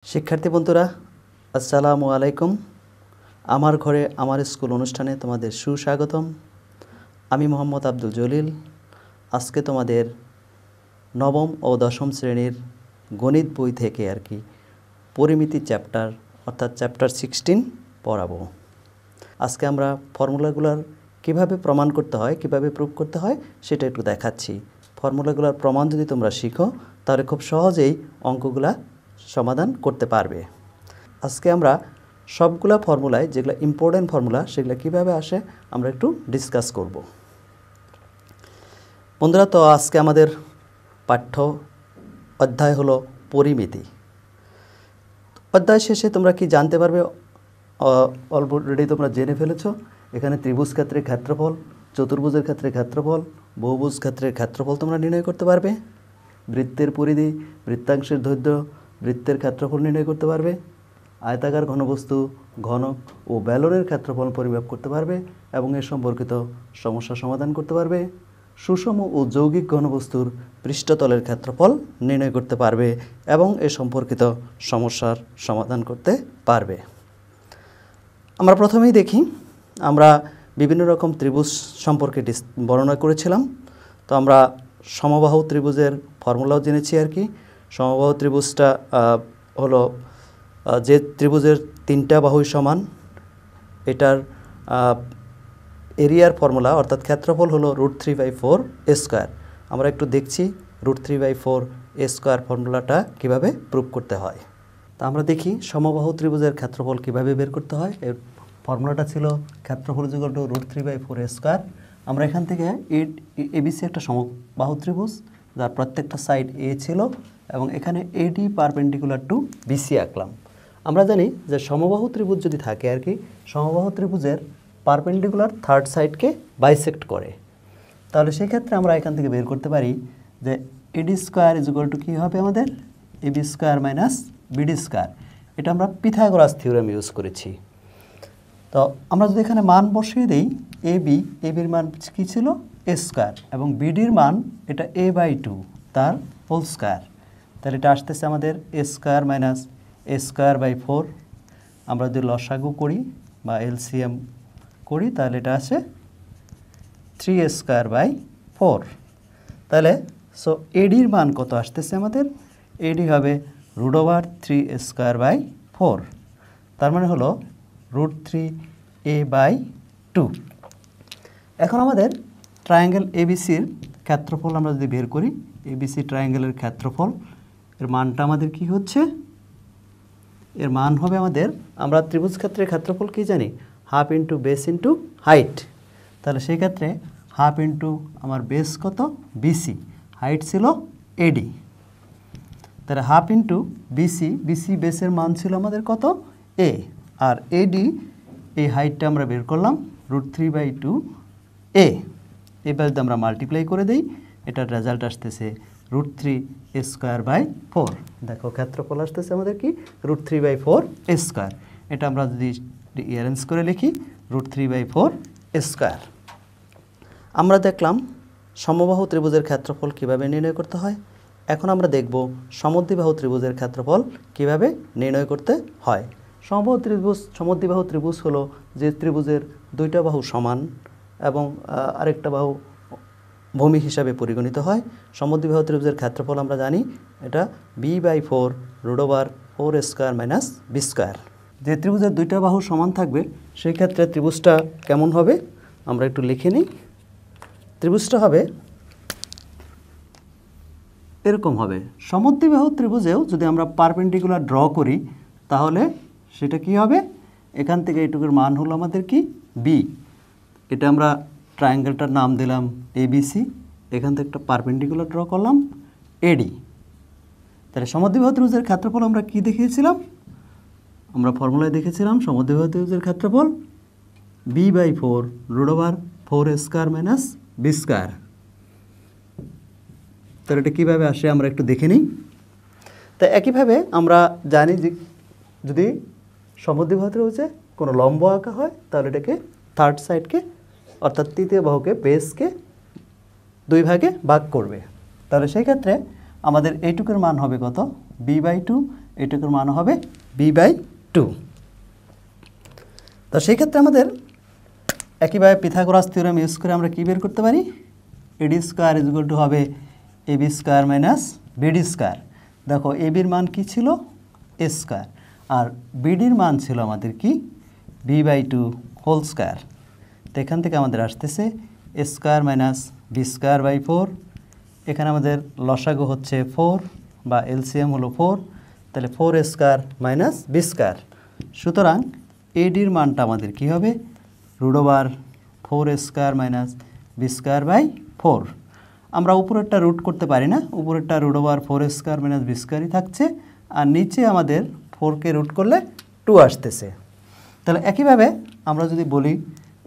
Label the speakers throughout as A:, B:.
A: শিক্ষার্থী বন্ধুরা আসসালামু আলাইকুম। আমার ঘরে আমার স্কুল অনুষ্ঠানে তোমাদের সুস্বাগতম। আমি মোহাম্মদ আব্দুল জলিল। আজকে তোমাদের নবম ও দশম শ্রেণীর গণিত বই থেকে পরিমিতি চ্যাপ্টার অর্থাৎ চ্যাপ্টার 16 পড়াবো। আজকে আমরা ফর্মুলাগুলোর কিভাবে প্রমাণ করতে হয়, কিভাবে প্রুফ করতে হয় সেটা একটু দেখাচ্ছি। ফর্মুলাগুলোর প্রমাণ যদি তোমরা শিখো তাহলে খুব সহজেই অঙ্কগুলা সমাধান করতে পারবে। আজকে আমরা সবগুলা ফর্মুলায় যেগুলো ইম্পর্টেন্ট ফর্মুলা সেগুলো কিভাবে আসে আমরা একটু ডিসকাস করব। বন্ধুরা, তো আজকে আমাদের পাঠ্য অধ্যায় হলো পরিমিতি। অধ্যায় শেষে তোমরা কি জানতে পারবে? অলরেডি তোমরা জেনে ফেলেছ। এখানে ত্রিভুজ ক্ষেত্রের ক্ষেত্রফল, চতুর্ভুজের ক্ষেত্রে ক্ষেত্রফল, বহুভুজ ক্ষেত্রের ক্ষেত্রফল তোমরা নির্ণয় করতে পারবে। বৃত্তের পরিধি, বৃত্তাংশের দৈর্ঘ্য, বৃত্তের ক্ষেত্রফল নির্ণয় করতে পারবে। আয়তাকার ঘনবস্তু, ঘনক ও বেলনের ক্ষেত্রফল পরিমাপ করতে পারবে এবং এর সম্পর্কিত সমস্যা সমাধান করতে পারবে। সুষম ও যৌগিক ঘনবস্তুর পৃষ্ঠতলের ক্ষেত্রফল নির্ণয় করতে পারবে এবং এ সম্পর্কিত সমস্যার সমাধান করতে পারবে। আমরা প্রথমেই দেখি, আমরা বিভিন্ন রকম ত্রিভুজ সম্পর্কে বর্ণনা করেছিলাম। তো আমরা সমবাহু ত্রিভুজের ফর্মুলাও জেনেছি। সমবাহু ত্রিভুজটা হলো যে ত্রিভুজের তিনটা বাহুই সমান, এটার এরিয়ার ফর্মুলা অর্থাৎ ক্ষেত্রফল হলো √3/4 স্কোয়ার। আমরা একটু দেখছি √3/4 স্কোয়ার ফর্মুলাটা কিভাবে প্রুভ করতে হয়। তা আমরা দেখি সমবাহু ত্রিভুজের ক্ষেত্রফল কিভাবে বের করতে হয়। এর ফর্মুলাটা ছিল ক্ষেত্রফল √3/4 স্কোয়ার। আমরা এখান থেকে এবিসি একটা সমবাহু ত্রিভুজ যার প্রত্যেকটা সাইড এ ছিল এবং এখানে এডি পারপেন্ডিকুলার টু বিসি আঁকলাম। আমরা জানি যে সমবাহু ত্রিভুজ যদি থাকে সমবাহু ত্রিভুজের পারপেন্ডিকুলার থার্ড সাইডকে বাইসেক্ট করে। তাহলে সেক্ষেত্রে আমরা এখান থেকে বের করতে পারি যে এডি স্কোয়ার = কী হবে আমাদের? AB square minus BD square. এটা আমরা পিথাগোরাস থিওরেম ইউজ করেছি। তো আমরা যদি এখানে মান বসিয়ে দিই, এবির মান কী ছিল? এ স্কোয়ার, এবং বিডির মান এটা a/2 তার হোল স্কোয়ার। তাহলে এটা আসতেছে আমাদের এ স্কোয়ার মাইনাস এ স্কোয়ার/4। আমরা যদি লসাগু করি বা এলসিএম করি তাহলে এটা আসে 3a²/4। তাহলে সো এডির মান কত আসতেছে আমাদের? এডি হবে √3a²/4। তার মানে হলো √3a/2। এখন আমাদের ট্রায়াঙ্গেল এবিসির ক্ষেত্রফল আমরা যদি বের করি, এবিসি ট্রায়াঙ্গেলের ক্ষেত্রফল, এর মানটা আমাদের কি হচ্ছে? এর মান হবে আমাদের, আমরা ত্রিভুজ ক্ষেত্রের ক্ষেত্রফল কি জানি? Half into base into height. তাহলে সেই ক্ষেত্রে হাফ ইন্টু আমার বেস কত? বিসি, হাইট ছিল এডি। তাহলে হাফ ইন্টু বিসি বেসের মান ছিল আমাদের কত? এ, আর এডি এই হাইটটা আমরা বের করলাম √3/2 এ। এবার যদি আমরা মাল্টিপ্লাই করে দিই, এটার রেজাল্ট আসতেছে √3a²/4। দেখো ক্ষেত্রফল আসতেছে আমাদের কি? √3/4 স্কোয়ার। এটা আমরা যদি অ্যারেঞ্জ করে লিখি √3/4 স্কোয়ার। আমরা দেখলাম সমবাহু ত্রিভুজের ক্ষেত্রফল কিভাবে নির্ণয় করতে হয়। এখন আমরা দেখব সমদ্বিবাহু ত্রিভুজের ক্ষেত্রফল কিভাবে নির্ণয় করতে হয়। সমদ্বিবাহু ত্রিভুজ হলো যে ত্রিভুজের দুইটা বাহু সমান এবং আরেকটা বাহু ভূমি হিসাবে পরিগণিত হয়। সমদ্বিবাহু ত্রিভুজের ক্ষেত্রফল আমরা জানি এটা b/4 √4² - b²। যে ত্রিভুজের দুইটা বাহু সমান থাকবে সেই ক্ষেত্রে ত্রিভুজটা কেমন হবে আমরা একটু লিখে নিই। ত্রিভুজটা হবে এরকম হবে। সমদ্বিবাহু ত্রিভুজেও যদি আমরা পারপেন্ডিকুলার ড্র করি তাহলে সেটা কি হবে? এখান থেকে এইটুকুর মান হলো আমাদের কি? বি। এটা আমরা ট্রায়াঙ্গেলটার নাম দিলাম এবিসি। এখান থেকে একটা পারপেন্ডিকুলার ড্র করলাম এডি। তাহলে সমদ্বিবাহু ত্রিভুজের ক্ষেত্রফল আমরা কি দেখিয়েছিলাম? আমরা ফর্মুলায় দেখেছিলাম সমদ্বিবাহু ত্রিভুজের ক্ষেত্রফল b/4 √4² - b²। তাহলে এটা কীভাবে আসে আমরা একটু দেখে নিই। তা একইভাবে আমরা জানি যে যদি সমদ্বিবাহু ত্রিভুজে কোনো লম্ব আঁকা হয় তাহলে এটাকে থার্ড সাইডকে অর্থাৎ তৃতীয় বাহুকে বেসকে 2 ভাগে ভাগ করবে। তাহলে সেই ক্ষেত্রে আমাদের এইটুকুর মান হবে কত? b/2 এটুকুর মান হবে b/2। তো সেই ক্ষেত্রে আমাদের একইভাবে পিথাগোরাস থিওরেম ইউজ করে আমরা কি বের করতে পারি? AD square is equal two হবে AB square minus BD square. দেখো ABর মান কি ছিল? A স্কয়ার, আর BDর মান ছিল আমাদের কি? b/2 whole square. তো এখান থেকে আমাদের আসতেছে A square minus B square by 4। এখানে আমাদের লসাগু হচ্ছে 4 বা এলসিএম হলো 4, তাহলে 4A square minus B square. সুতরাং ADর মানটা আমাদের কি হবে? √4A square minus B square by 4। আমরা উপরেরটা রুট করতে পারি না, উপরেরটা √4A স্কয়ার মাইনাস B স্কয়ারই থাকছে, আর নিচে আমাদের 4কে রুট করলে 2 আসতেছে। তাহলে একইভাবে আমরা যদি বলি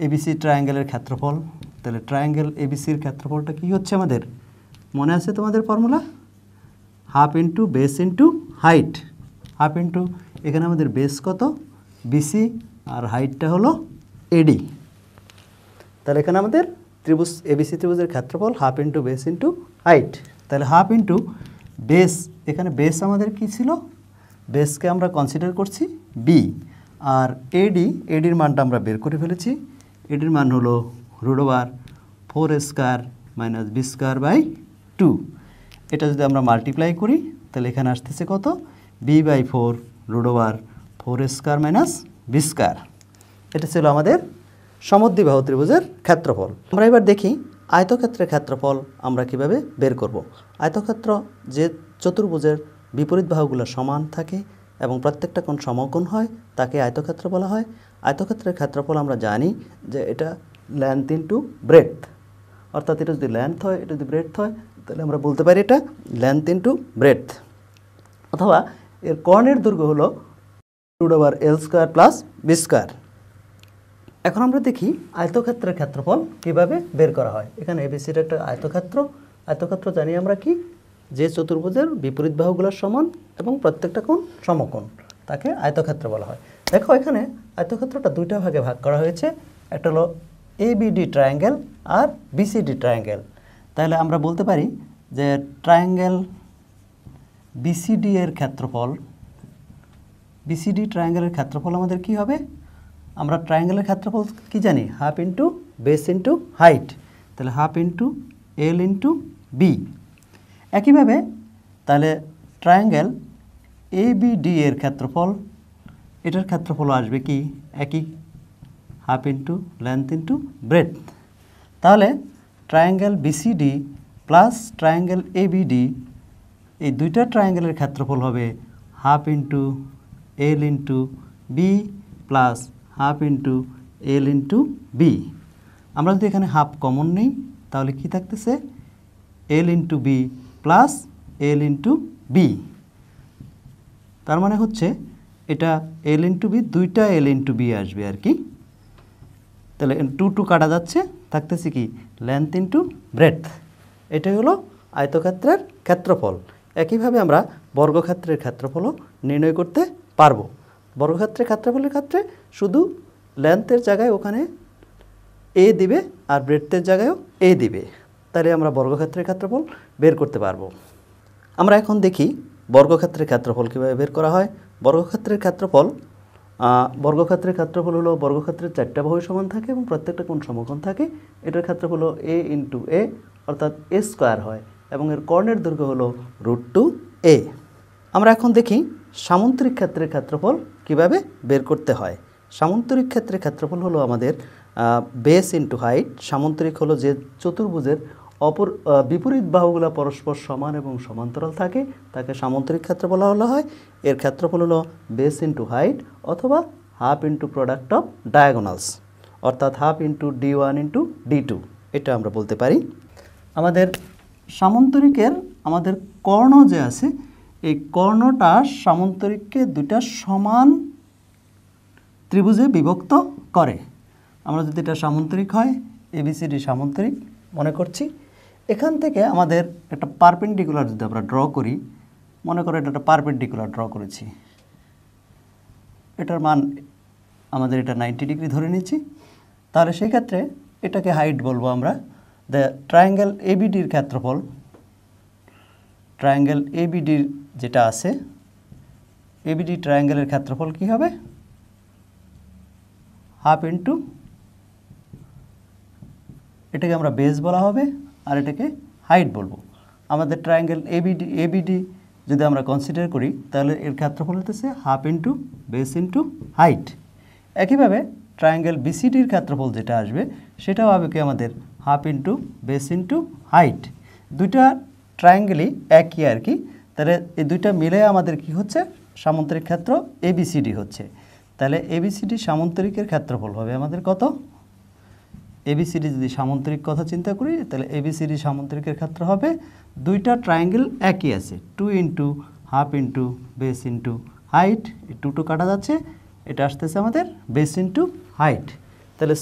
A: ABC ট্রায়াঙ্গেলের ক্ষেত্রফল, তাহলে ট্রায়াঙ্গেল ABCর ক্ষেত্রফলটা কি হচ্ছে আমাদের? মনে আছে তোমাদের formula? Half into base into height. Half into এখানে আমাদের বেস কত? BC, আর হাইটটা হলো AD। তাহলে এখানে আমাদের ত্রিভুজ ABC ত্রিভুজের ক্ষেত্রফল half into base into height. তাহলে হাফ ইন্টু বেস, এখানে বেস আমাদের কি ছিল? বেসকে আমরা কনসিডার করছি B, আর ADর মানটা আমরা বের করে ফেলেছি। ADর মান হলো √4A square minus B square by 2। এটা যদি আমরা মাল্টিপ্লাই করি তাহলে এখানে আসতেছে কত? b/4 √4A square minus B square. এটা ছিল আমাদের সমদ্বিবাহু ত্রিভুজের ক্ষেত্রফল। আমরা এবার দেখি আয়তক্ষেত্রের ক্ষেত্রফল আমরা কিভাবে বের করব। আয়তক্ষেত্র যে চতুর্ভুজের বিপরীত বাহুগুলো সমান থাকে এবং প্রত্যেকটা কোণ সমকোণ হয় তাকে আয়তক্ষেত্র বলা হয়। আয়তক্ষেত্রের ক্ষেত্রফল আমরা জানি যে এটা লেন্থ ইন্টু ব্রেডথ, অর্থাৎ এটা যদি লেন্থ হয়, এটা যদি ব্রেডথ হয়, তাহলে আমরা বলতে পারি এটা লেন্থ ইন্টু ব্রেডথ, অথবা এর কর্ণের দৈর্ঘ্য হলো √L square plus B square. এখন আমরা দেখি আয়তক্ষেত্রের ক্ষেত্রফল কিভাবে বের করা হয়। এখানে ABCর একটা আয়তক্ষেত্র। আয়তক্ষেত্র জানি আমরা কি? যে চতুর্ভুজের বিপরীত বাহুগুলো সমান এবং প্রত্যেকটা কোণ সমকোণ তাকে আয়তক্ষেত্র বলা হয়। দেখো এখানে আয়তক্ষেত্রটা দুইটা ভাগে ভাগ করা হয়েছে, একটা হলো ABD ট্রায়াঙ্গেল আর BCD ট্রায়াঙ্গেল। তাহলে আমরা বলতে পারি যে ট্রায়াঙ্গেল BCD এর ক্ষেত্রফল, BCD ট্রায়াঙ্গেলের ক্ষেত্রফল আমাদের কি হবে? আমরা ট্রায়াঙ্গেলের ক্ষেত্রফল কি জানি? Half into base into height, তাহলে half into L into B। একইভাবে তাহলে ট্রায়াঙ্গেল ABD এর ক্ষেত্রফল, এটার ক্ষেত্রফল আসবে কি? একই, half into length into breadth. তাহলে triangle BCD plus triangle ABD, এই দুইটা ট্রায়াঙ্গেলের ক্ষেত্রফল হবে half into L into B plus half into L into B। আমরা যদি এখানে হাফ কমন নেই তাহলে কি থাকতেছে? L into B plus L into B। তার মানে হচ্ছে এটা L ইন্টু B, দুইটা L ইন্টু B আসবে আর কি। তাহলে 2 কাটা যাচ্ছে, থাকতেছে কি? Length into breadth. এটাই হলো আয়তক্ষেত্রের ক্ষেত্রফল। একইভাবে আমরা বর্গক্ষেত্রের ক্ষেত্রফলও নির্ণয় করতে পারবো। বর্গক্ষেত্রের ক্ষেত্রফলের ক্ষেত্রে শুধু লেন্থের জায়গায় ওখানে A দিবে আর ব্রেডথের জায়গায়ও A দিবে, তাহলে আমরা বর্গক্ষেত্রের ক্ষেত্রফল বের করতে পারবো। আমরা এখন দেখি বর্গক্ষেত্রের ক্ষেত্রফল কীভাবে বের করা হয়। বর্গক্ষেত্রের ক্ষেত্রফল হলো বর্গক্ষেত্রের 4টা বাহু সমান থাকে এবং প্রত্যেকটা কোণ সমকোণ থাকে। এটার ক্ষেত্রফল হলো A ইন্টু A, অর্থাৎ A স্কয়ার হয়, এবং এর কর্ণের দৈর্ঘ্য হলো √2A। আমরা এখন দেখি সামন্তরিক ক্ষেত্রের ক্ষেত্রফল কিভাবে বের করতে হয়। সামন্তরিক ক্ষেত্রের ক্ষেত্রফল হলো আমাদের বেস ইন্টু হাইট। সামন্তরিক হলো যে চতুর্ভুজের বিপরীত বাহুগুলো পরস্পর সমান এবং সমান্তরাল থাকে তাকে সামন্তরিক ক্ষেত্র বলা হয়। এর ক্ষেত্রফল হলো বেস ইন্টু হাইট অথবা half into product of diagonals, অর্থাৎ half into D1 into D2, এটা আমরা বলতে পারি। আমাদের সামন্তরিকের আমাদের কর্ণ যে আছে, এই কর্ণটা সামন্তরিককে দুইটা সমান ত্রিভুজে বিভক্ত করে। আমরা যদি এটা সামন্তরিক হয়, ABCD সামন্তরিক মনে করছি, এখান থেকে আমাদের একটা পারপেন্ডিকুলার যদি আমরা ড্র করি, মনে করো এটা একটা পারপেন্ডিকুলার ড্র করেছি, এটার মান আমাদের এটা 90 ডিগ্রি ধরে নিচ্ছি, তাহলে সেই ক্ষেত্রে এটাকে হাইট বলবো আমরা। দ্য ট্রায়াঙ্গেল ABDর ক্ষেত্রফল, ট্রায়াঙ্গেল ABDর যেটা আছে এবিডি ট্রায়াঙ্গেলের ক্ষেত্রফল কি হবে হাফ ইন্টু, এটাকে আমরা বেস বলা হবে আর এটাকে হাইট বলবো। আমাদের ট্রায়াঙ্গেল এবিডি যদি আমরা কনসিডার করি তাহলে এর ক্ষেত্রফল হতেছে half into base into height. একইভাবে ট্রায়াঙ্গেল বিসিডির ক্ষেত্রফল যেটা আসবে সেটাও হবে কি আমাদের half into base into height. দুইটা ট্রায়াঙ্গেলই একই আর কি, তাহলে এই দুইটা মিলে আমাদের কি হচ্ছে সামান্তরিক ক্ষেত্র এবিসিডি হচ্ছে। তাহলে এবিসিডি সামান্তরিকের ক্ষেত্রফল হবে আমাদের কত, এবিসিডি যদি সামান্তরিক কথা চিন্তা করি তাহলে এবিসিডি সামান্তরিকের ক্ষেত্র হবে, দুইটা ট্রায়াঙ্গেল একই আছে 2 into half into base into height, এই 2 কাটা যাচ্ছে, এটা আসতেছে আমাদের বেস ইন্টু হাইট। তাহলে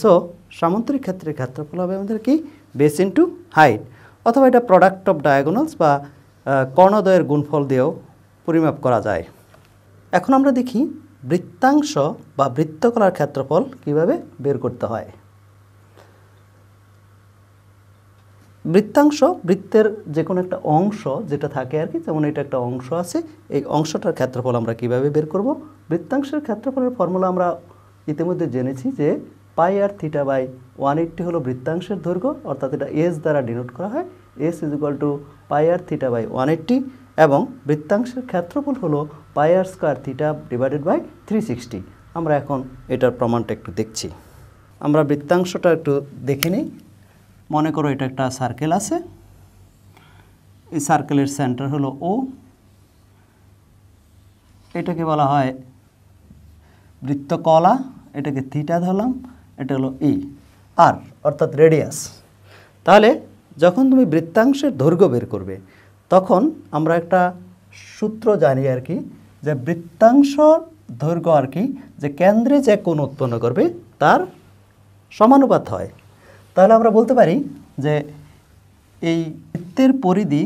A: সামান্তরিক ক্ষেত্রের ক্ষেত্রফল হবে আমাদের কি বেস ইন্টু হাইট, অথবা এটা প্রোডাক্ট অফ ডায়াগোনালস বা কর্ণদ্বয়ের গুণফল দিয়েও পরিমাপ করা যায়। এখন আমরা দেখি বৃত্তাংশ বা বৃত্তকলার ক্ষেত্রফল কিভাবে বের করতে হয়। বৃত্তাংশ বৃত্তের যে কোনো একটা অংশ যেটা থাকে আর কি, যেমন এটা একটা অংশ আছে, এই অংশটার ক্ষেত্রফল আমরা কিভাবে বের করব। বৃত্তাংশের ক্ষেত্রফলের ফর্মুলা আমরা ইতিমধ্যে জেনেছি যে পাই আর থিটা বাই 180 হলো বৃত্তাংশের দৈর্ঘ্য, অর্থাৎ এটা এস দ্বারা ডিনোট করা হয়, S is equal to pi R theta by 180, এবং বৃত্তাংশের ক্ষেত্রফল হলো pi R square theta divided by 360। আমরা এখন এটার প্রমাণটা একটু দেখছি। আমরা বৃত্তাংশটা একটু দেখে নিই। মনে করো এটা একটা সার্কেল আছে, এই সার্কেলের সেন্টার হলো ও, এটাকে বলা হয় বৃত্তকলা, এটাকে থিটা ধরলাম, এটা হলো ই আর অর্থাৎ রেডিয়াস। তাহলে যখন তুমি বৃত্তাংশের দৈর্ঘ্য বের করবে তখন আমরা একটা সূত্র জানি আর কি, যে বৃত্তাংশ দৈর্ঘ্য আর কি যে কেন্দ্রে যে কোণ উৎপন্ন করবে তার সমানুপাত হয়। তাহলে আমরা বলতে পারি যে এই বৃত্তের পরিধি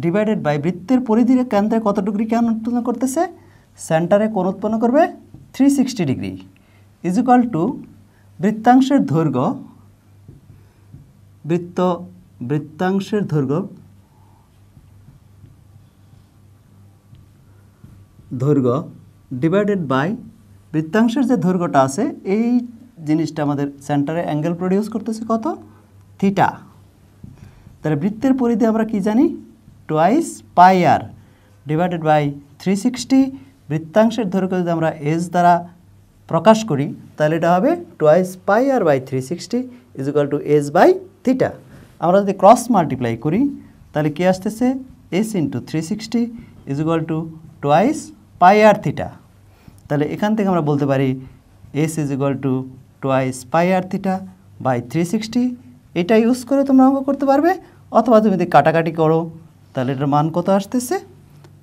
A: ডিভাইডেড বাই বৃত্তের পরিধির কেন্দ্রে কত ডিগ্রি কোণ উৎপন্ন করতেছে, সেন্টারে কোণ উৎপন্ন করবে 360 ডিগ্রি, ইজ ইকুয়াল টু বৃত্তাংশের দৈর্ঘ্য, বৃত্তাংশের দৈর্ঘ্য ডিভাইডেড বাই বৃত্তাংশের যে দৈর্ঘ্যটা আছে এই জিনিসটা আমাদের সেন্টারে অ্যাঙ্গেল প্রডিউস করতেছে কত, থিটা। তাহলে বৃত্তের পরিধি আমরা কি জানি, twice pi R divided by 360। বৃত্তাংশের দৈর্ঘ্য যদি আমরা এস দ্বারা প্রকাশ করি তাহলে এটা হবে twice pi R by 360 is equal to S by theta. আমরা যদি ক্রস মাল্টিপ্লাই করি তাহলে কি আসতেছে, S into 360 is equal to twice pi R theta. তাহলে এখান থেকে আমরা বলতে পারি S is equal to twice pi R theta by 360। এটা ইউজ করে তোমরা অঙ্ক করতে পারবে, অথবা তুমি যদি কাটাকাটি করো তাহলে এটার মান কত আসতেছে,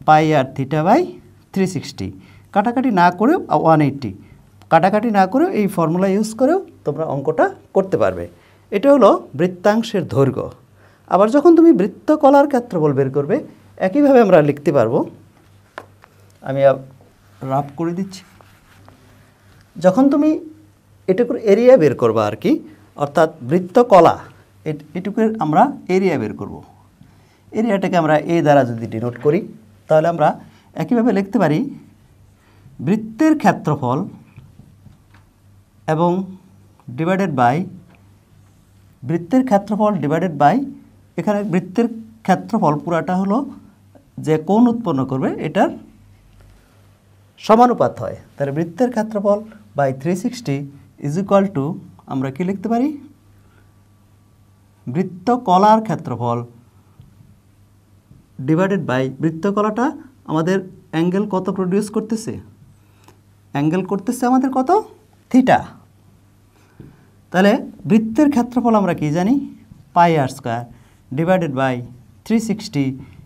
A: পাই আর থিটা বাই 360। কাটাকাটি না করেও 180, কাটাকাটি না করেও এই ফর্মুলা ইউজ করেও তোমরা অঙ্কটা করতে পারবে। এটা হলো বৃত্তাংশের দৈর্ঘ্য। আবার যখন তুমি বৃত্তকলার ক্ষেত্রফল বের করবে একইভাবে আমরা লিখতে পারবো। আমি রাফ করে দিচ্ছি। যখন তুমি এটুকুর এরিয়া বের করবা আর কি, অর্থাৎ বৃত্তকলা এটুকুর আমরা এরিয়া বের করব। এরিয়াটাকে আমরা এ দ্বারা যদি ডিনোট করি তাহলে আমরা একইভাবে লিখতে পারি বৃত্তের ক্ষেত্রফল এবং ডিভাইডেড বাই এখানে বৃত্তের ক্ষেত্রফল পুরাটা হলো যে কোণ উৎপন্ন করবে এটার সমানুপাত হয়। তাহলে বৃত্তের ক্ষেত্রফল বাই 360 ইজ ইকুয়াল টু আমরা কি লিখতে পারি, বৃত্তকলার ক্ষেত্রফল ডিভাইডেড বাই বৃত্তকলাটা আমাদের অ্যাঙ্গেল কত প্রডিউস করতেছে, অ্যাঙ্গেল করতেছে আমাদের কত, থিটা। তাহলে বৃত্তের ক্ষেত্রফল আমরা কি জানি, pi R square divided by 360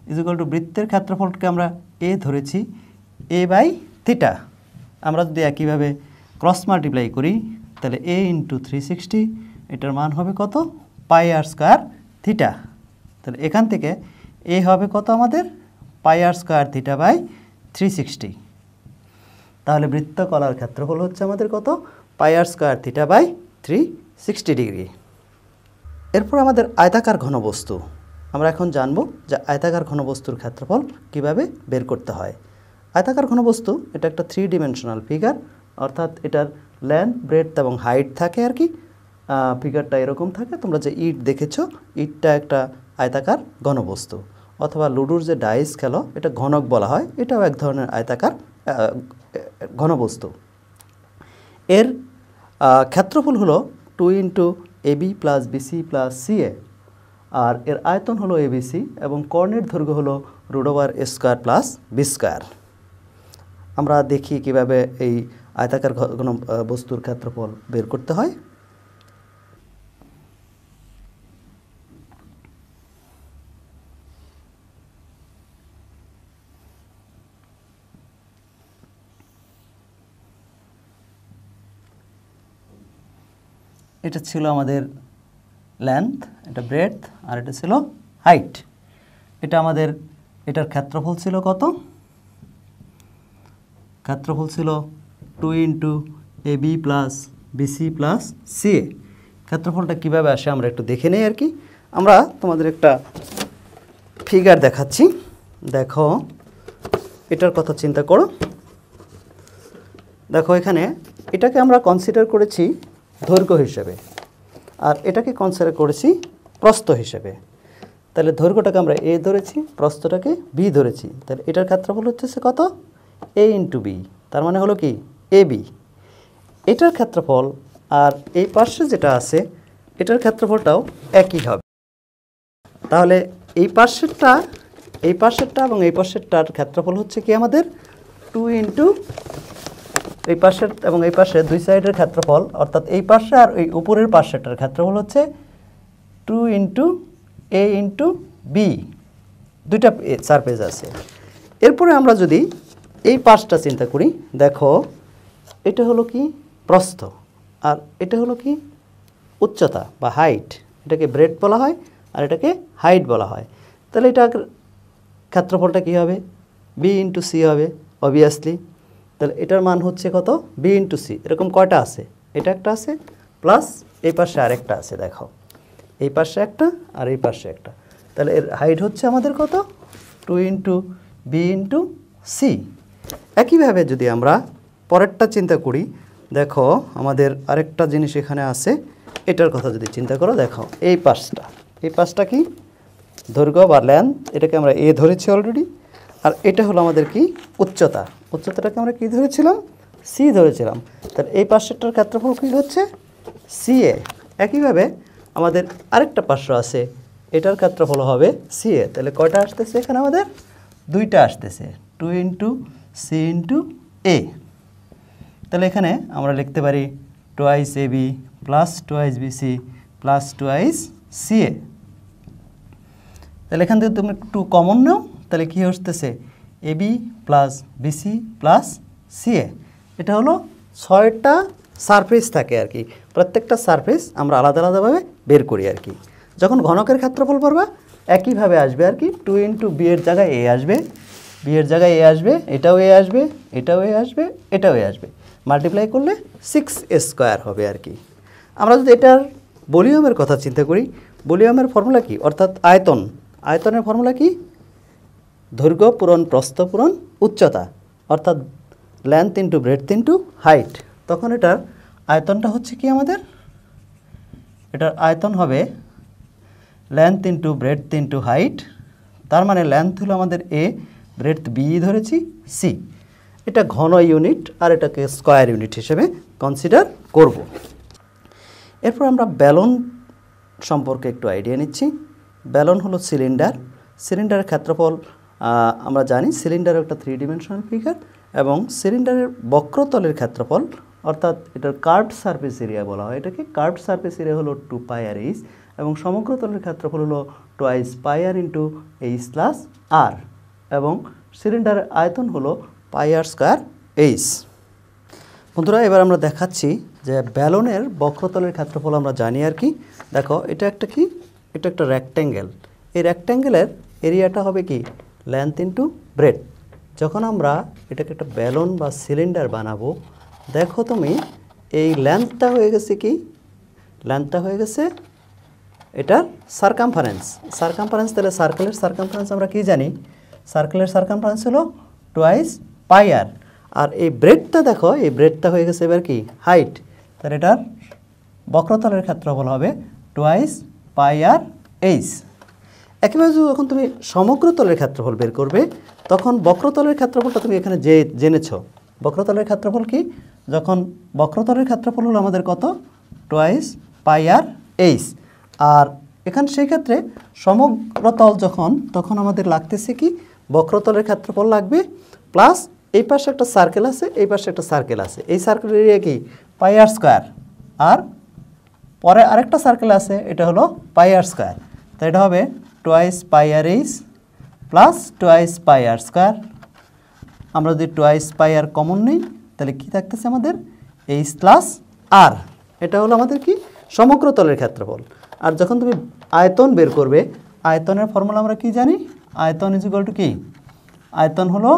A: is equal to বৃত্তের ক্ষেত্রফলকে আমরা এ ধরেছি, এ বাই থিটা। আমরা যদি একইভাবে ক্রস মাল্টিপ্লাই করি তাহলে এ ইন্টু 360, এটার মান হবে কত, পাই আর স্কোয়ার থিটা। তাহলে এখান থেকে এ হবে কত আমাদের, পাই আর স্কোয়ার থিটা বাই 360। তাহলে বৃত্তকলার ক্ষেত্রফল হচ্ছে আমাদের কত, পাই আর স্কোয়ার থিটা বাই 360 ডিগ্রি। এরপর আমাদের আয়তাকার ঘনবস্তু, আমরা এখন জানব যে আয়তাকার ঘনবস্তুর ক্ষেত্রফল কিভাবে বের করতে হয়। আয়তাকার ঘনবস্তু এটা একটা 3 ডাইমেনশনাল ফিগার, অর্থাৎ এটার লেন্থ, ব্রেডথ এবং হাইট থাকে আর কি। ফিগারটা এরকম থাকে, তোমরা যে ইট দেখেছো, ইটটা একটা আয়তাকার ঘনবস্তু, অথবা লুডোর যে ডাইস খেলো এটা ঘনক বলা হয়, এটাও এক ধরনের আয়তাকার ঘনবস্তু। এর ক্ষেত্রফল হলো 2 into AB plus BC plus CA, আর এর আয়তন হলো এবিসি এবং কর্ণের দৈর্ঘ্য হলো √a² প্লাস b²। আমরা দেখি কিভাবে এই আয়তাকার বস্তুর ক্ষেত্রফল বের করতে হয়। এটা ছিল আমাদের লেন্থ, এটা ব্রেডথ, আর এটা ছিল হাইট। এটা আমাদের এটার ক্ষেত্রফল ছিল কত? ক্ষেত্রফল ছিল 2 into AB plus BC plus CA. ক্ষেত্রফলটা কীভাবে আসে আমরা একটু দেখে নেই আর কি। আমরা তোমাদের একটা ফিগার দেখাচ্ছি, দেখো এটার কথা চিন্তা করো। দেখো এখানে এটাকে আমরা কনসিডার করেছি দৈর্ঘ্য হিসেবে, আর এটাকে কনসিডার করেছি প্রস্থ হিসেবে। তাহলে দৈর্ঘ্যটাকে আমরা এ ধরেছি, প্রস্থটাকে বি ধরেছি। তাহলে এটার ক্ষেত্রফল হচ্ছে কত? এ ইন্টু বি, তার মানে হলো কি এ বি। এটার ক্ষেত্রফল আর এই পাশে যেটা আছে এটার ক্ষেত্রফলটাও একই হবে। তাহলে এই পাশেরটা এবং এই পাশেরটার ক্ষেত্রফল হচ্ছে কি আমাদের 2 ইন্টু এই পাশের এবং এই পাশে দুই সাইডের ক্ষেত্রফল, অর্থাৎ এই পাশে আর এই উপরের পাশেরটার ক্ষেত্রফল হচ্ছে 2 ইন্টু এ ইন্টু বি। দুইটা সারফেস আছে। এরপরে আমরা যদি এই পাশটা চিন্তা করি, দেখো এটা হলো কি প্রস্থ, আর এটা হলো কি উচ্চতা বা হাইট। এটাকে ব্রেডথ বলা হয় আর এটাকে হাইট বলা হয়। তাহলে এটার ক্ষেত্রফলটা কী হবে? বি ইন্টু সি হবে অবভিয়াসলি। তাহলে এটার মান হচ্ছে কত? B into C. এরকম কয়টা আছে? এটা একটা আছে, প্লাস এই পাশে আরেকটা আছে। দেখো এই পাশে একটা আর এই পাশে একটা। তাহলে এর হাইট হচ্ছে আমাদের কত? 2 ইন্টু বি ইন্টু সি। একইভাবে যদি আমরা পরেরটা চিন্তা করি, দেখো আমাদের আরেকটা জিনিস এখানে আছে, এটার কথা যদি চিন্তা করো, দেখো এই পাশটা কি দৈর্ঘ্য বা লেন্থ, এটাকে আমরা এ ধরেছি অলরেডি। আর এটা হলো আমাদের কি উচ্চতাটাকে আমরা কি ধরেছিলাম? সি ধরেছিলাম। তাহলে এই পাশেরটার ক্ষেত্রফল কী হচ্ছে? সিএ। একইভাবে আমাদের আরেকটা পার্শ্ব আছে, এটার ক্ষেত্রফল হবে সিএ। তাহলে কয়টা আসতেছে এখানে? আমাদের দুইটা আসতেছে, 2 ইন্টু সি ইন্টু এ। তাহলে এখানে আমরা লিখতে পারি 2 AB plus 2 BC plus 2 CA. তাহলে এখান থেকে তুমি একটু কমন নাও, তাহলে কী আসতেছে? AB plus BC plus CA. এটা হলো 6টা সারফেস থাকে আর কি। প্রত্যেকটা সারফেস আমরা আলাদা আলাদাভাবে বের করি আর কি। যখন ঘনকের ক্ষেত্রফল পড়বা একইভাবে আসবে আর কি। 2 ইন্টু বি এর জায়গায় এ আসবে, বি এর জায়গায় এ আসবে, এটাও এ আসবে, এটাও এ আসবে, এটাও এ আসবে। মাল্টিপ্লাই করলে 6a² হবে আর কি। আমরা যদি এটার ভলিউমের কথা চিন্তা করি, ভলিউমের ফর্মুলা কি? অর্থাৎ আয়তনের ফর্মুলা কি? দৈর্ঘ্য পূরণ প্রস্থ পূরণ উচ্চতা, অর্থাৎ length into breadth into height. তখন এটার আয়তনটা হচ্ছে কি আমাদের? এটার আয়তন হবে length into breadth into height. তার মানে লেন্থ হলো আমাদের এ, ব্রেডথ বি ধরেছি, সি। এটা ঘন ইউনিট আর এটাকে স্কয়ার ইউনিট হিসেবে কনসিডার করব। এরপর আমরা ব্যালন সম্পর্কে একটু আইডিয়া নিচ্ছি। ব্যালন হলো সিলিন্ডারের ক্ষেত্রফল আমরা জানি। সিলিন্ডারের একটা 3 ডাইমেনশনাল ফিগার, এবং সিলিন্ডারের বক্রতলের ক্ষেত্রফল, অর্থাৎ এটার কার্ভড সারফেস এরিয়া বলা হয় এটাকে। কার্ভড সারফেস এরিয়া হলো 2πr/h, এবং সমগ্রতলের ক্ষেত্রফল হলো 2πr into h plus r, এবং সিলিন্ডারের আয়তন হলো πr²h। বন্ধুরা, এবার আমরা দেখাচ্ছি যে ব্যালনের বক্রতলের ক্ষেত্রফল আমরা জানি আর কি। দেখো এটা একটা কি? এটা একটা রেক্ট্যাঙ্গেল। এই রেক্ট্যাঙ্গেলের এরিয়াটা হবে কি? Length into breadth. যখন আমরা এটাকে একটা ব্যালন বা সিলিন্ডার বানাবো, দেখো তুমি এই লেন্থটা হয়ে গেছে কি? লেন্থটা হয়ে গেছে এটার সারকামফারেন্স। সারকামফারেন্স তাহলে সার্কেলের সারকামফারেন্স আমরা কি জানি? সার্কেলের সারকামফারেন্স হলো টুয়াইস পাই আর। আর এই ব্রেডটা দেখো, এই ব্রেডটা হয়ে গেছে এবার কি হাইট, তাহলে এটার বক্রতলের ক্ষেত্রফল হবে টুয়াইস পাই আর এইচ। একইভাবে যখন তুমি সমগ্র তলের ক্ষেত্রফল বের করবে তখন বক্রতলের ক্ষেত্রফলটা তুমি এখানে যে জেনেছ। বক্রতলের ক্ষেত্রফল কি? যখন বক্রতলের ক্ষেত্রফল হলো আমাদের কত? টুয়াইস পাই আর এইচ। আর এখানে সেই ক্ষেত্রে সমগ্রতল যখন, তখন আমাদের লাগতেছে কি বক্রতলের ক্ষেত্রফল লাগবে প্লাস এই পাশে একটা সার্কেল আছে, এই পাশে একটা সার্কেল আছে, এই সার্কেলের এরিয়া কি পাই আর স্কোয়ার, আর পরে আরেকটা সার্কেল আছে এটা হলো পাই আর স্কোয়ার। তো এটা হবে টুয়াইস পাই আর এইচ প্লাস টুয়াইস পাই আর স্কোয়ার। আমরা যদি টুয়াইস পাই আর কমন নিই তাহলে কি থাকতেছে আমাদের? এইচ প্লাস আর। এটা হলো আমাদের কি সমগ্র তলের ক্ষেত্রফল। আর যখন তুমি আয়তন বের করবে, আয়তনের ফর্মুলা আমরা কি জানি? আয়তন ইজ ইকুয়াল টু কি? আয়তন হলো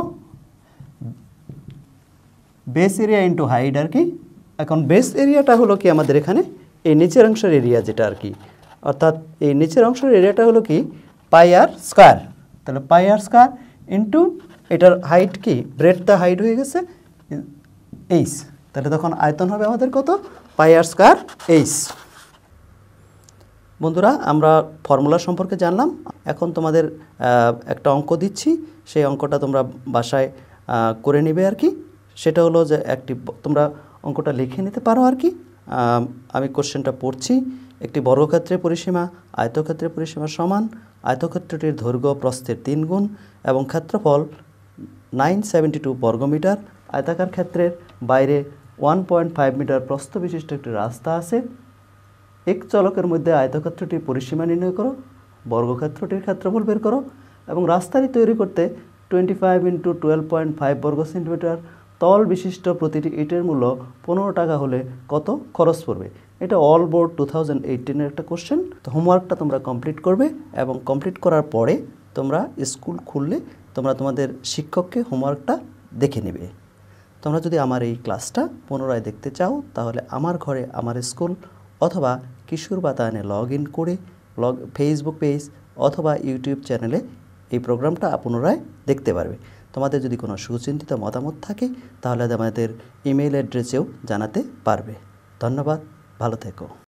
A: বেস এরিয়া ইন্টু হাইট আর কি। এখন বেস এরিয়াটা হলো কি আমাদের এখানে এই নিচের অংশের এরিয়া যেটা আর কি, অর্থাৎ এই নিচের অংশের এরিয়াটা হলো কি পাই আর স্কোয়ার। তাহলে পাই আর স্কোয়ার ইন্টু এটার হাইট কি, ব্রেডটা হাইট হয়ে গেছে এইচ, তাহলে তখন আয়তন হবে আমাদের কত? পাই আর স্কোয়ার এইচ। বন্ধুরা আমরা ফর্মুলা সম্পর্কে জানলাম। এখন তোমাদের একটা অঙ্ক দিচ্ছি, সেই অঙ্কটা তোমরা বাসায় করে নেবে আর কি। সেটা হলো যে তোমরা অঙ্কটা লিখে নিতে পারো আর কি। আমি কোশ্চেনটা পড়ছি। একটি বর্গক্ষেত্রের পরিসীমা আয়তক্ষেত্রের পরিসীমার সমান, আয়তক্ষেত্রটির দৈর্ঘ্য প্রস্থের 3 গুণ এবং ক্ষেত্রফল 972 বর্গমিটার। আয়তাকার ক্ষেত্রের বাইরে 1.5 মিটার প্রস্থ বিশিষ্ট একটি রাস্তা আছে। এক চলকের মধ্যে আয়তক্ষেত্রটির পরিসীমা নির্ণয় করো, বর্গক্ষেত্রটির ক্ষেত্রফল বের করো এবং রাস্তাটি তৈরি করতে 25 × 12.5 বর্গ সেন্টিমিটার তল বিশিষ্ট প্রতিটি ইটের মূল্য 15 টাকা হলে কত খরচ পড়বে? এটা অল বোর্ড 2018-এর একটা কোশ্চেন। তো হোমওয়ার্কটা তোমরা কমপ্লিট করবে এবং কমপ্লিট করার পরে তোমরা স্কুল খুললে তোমরা তোমাদের শিক্ষককে হোমওয়ার্কটা দেখে নেবে। তোমরা যদি আমার এই ক্লাসটা পুনরায় দেখতে চাও তাহলে আমার ঘরে আমার স্কুল অথবা কিশোর বাতায়নে লগ ইন করে ফেসবুক পেজ অথবা ইউটিউব চ্যানেলে এই প্রোগ্রামটা পুনরায় দেখতে পারবে। তোমাদের যদি কোনো সুচিন্তিত মতামত থাকে তাহলে আমাদের ইমেল অ্যাড্রেসেও জানাতে পারবে। ধন্যবাদ, ভালো থেকো।